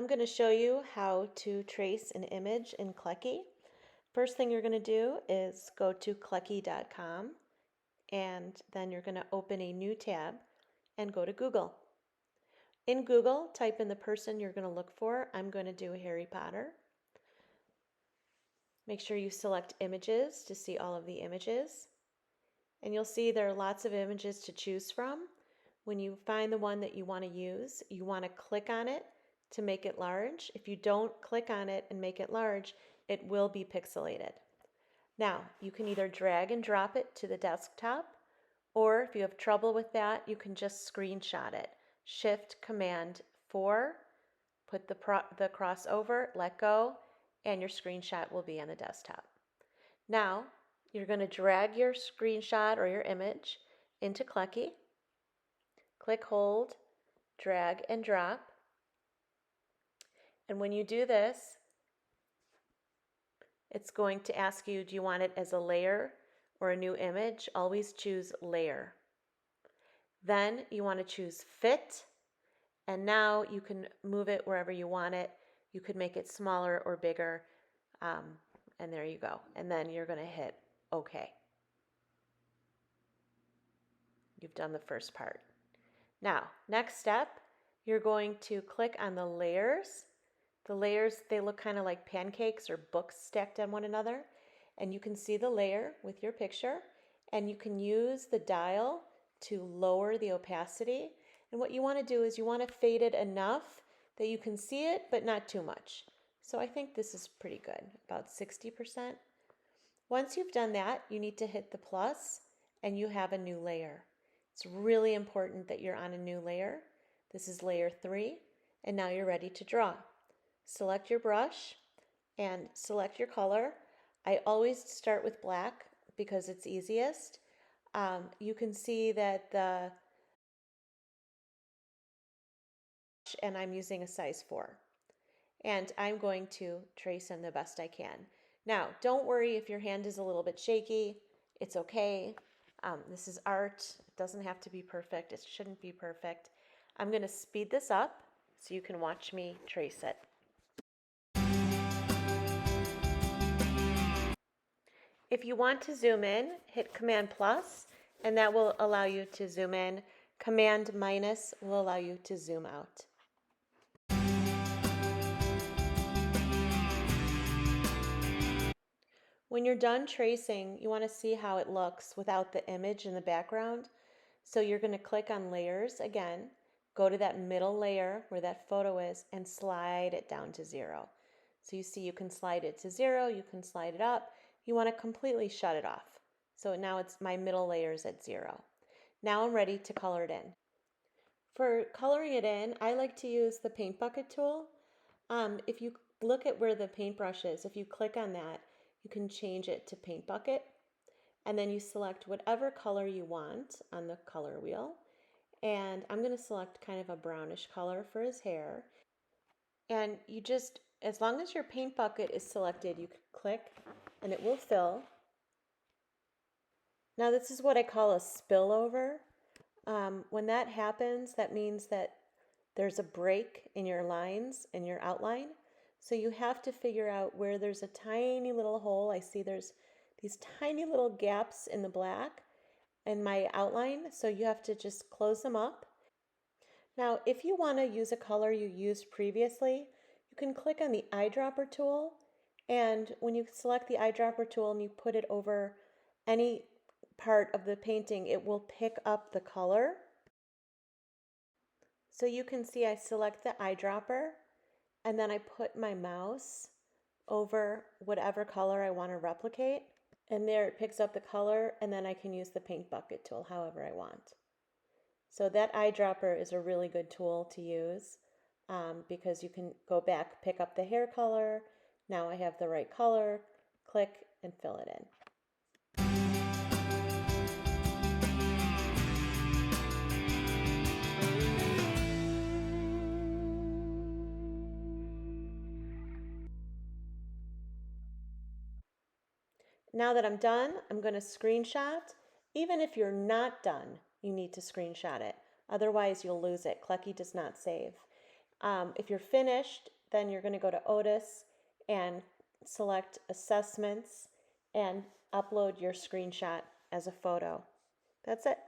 I'm going to show you how to trace an image in Kleki. First thing you're going to do is go to kleki.com and then you're going to open a new tab and go to Google. In Google, type in the person you're going to look for. I'm going to do Harry Potter. Make sure you select images to see all of the images. And you'll see there are lots of images to choose from. When you find the one that you want to use, you want to click on it to make it large. If you don't click on it and make it large, it will be pixelated. Now, you can either drag and drop it to the desktop, or if you have trouble with that, you can just screenshot it. Shift Command 4, put the crossover, let go, and your screenshot will be on the desktop. Now, you're going to drag your screenshot or your image into Kleki. Click, hold, drag, and drop. And when you do this, it's going to ask you, do you want it as a layer or a new image? Always choose layer. Then you want to choose fit, and now you can move it wherever you want it. You could make it smaller or bigger, and there you go. And then you're going to hit OK. You've done the first part. Now, next step, you're going to click on the layers. The layers, they look kind of like pancakes or books stacked on one another. And you can see the layer with your picture. And you can use the dial to lower the opacity. And what you want to do is you want to fade it enough that you can see it, but not too much. So I think this is pretty good, about 60%. Once you've done that, you need to hit the plus and you have a new layer. It's really important that you're on a new layer. This is layer 3, and now you're ready to draw. Select your brush and select your color. I always start with black because it's easiest. You can see that and I'm using a size 4. And I'm going to trace in the best I can. Now, don't worry if your hand is a little bit shaky. It's okay. This is art. It doesn't have to be perfect. It shouldn't be perfect. I'm going to speed this up so you can watch me trace it. If you want to zoom in, hit Command plus, and that will allow you to zoom in. Command minus will allow you to zoom out. When you're done tracing, you want to see how it looks without the image in the background. So you're going to click on layers again, go to that middle layer where that photo is, and slide it down to 0. So you see you can slide it to 0, you can slide it up. You want to completely shut it off. So now it's my middle layer is at 0. Now I'm ready to color it in. For coloring it in, I like to use the paint bucket tool. If you look at where the paintbrush is, if you click on that, you can change it to paint bucket, and then you select whatever color you want on the color wheel. And I'm going to select kind of a brownish color for his hair. And you just, as long as your paint bucket is selected, you can click and it will fill. Now this is what I call a spillover. When that happens, that means that there's a break in your lines, in your outline. So you have to figure out where there's a tiny little hole. I see there's these tiny little gaps in the black in my outline. So you have to just close them up. Now, if you want to use a color you used previously, you can click on the eyedropper tool. And when you select the eyedropper tool and you put it over any part of the painting, it will pick up the color. So you can see I select the eyedropper and then I put my mouse over whatever color I want to replicate. And there it picks up the color, and then I can use the paint bucket tool however I want. So that eyedropper is a really good tool to use because you can go back, pick up the hair color. Now I have the right color, click and fill it in. Now that I'm done, I'm going to screenshot. Even if you're not done, you need to screenshot it. Otherwise, you'll lose it. Kleki does not save. If you're finished, then you're going to go to Otis and select Assessments and upload your screenshot as a photo. That's it.